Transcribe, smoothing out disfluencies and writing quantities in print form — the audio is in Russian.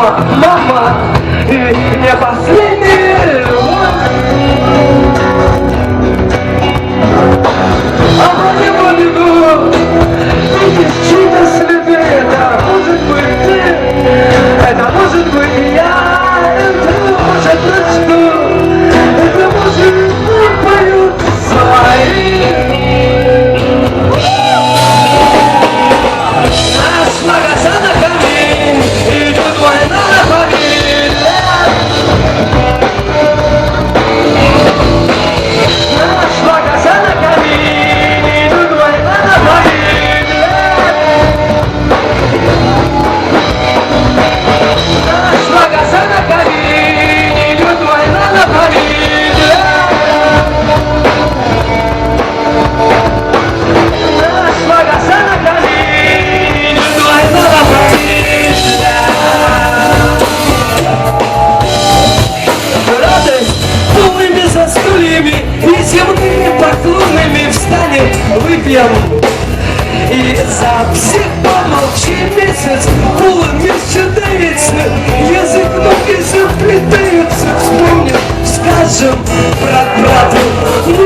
мама, мама, и не последний вот. А по небу видишь чьи-то следы. Это может быть ты, это может быть я, это может быть что, это может быть поют свои. Наш магазин на камин, идет война на фамилия. Наш магазин на камин, идет война на фамилия. Наш магазин на камин, идет война на фамилия. Наш магазин на камин, идет война на фамилия. Радость полными застольями и земными поклонами встанем, выпьем. И за всех помолчи месяц, полон мерчендейца, язык ноги заплетается, вспомним, скажем, брат брату.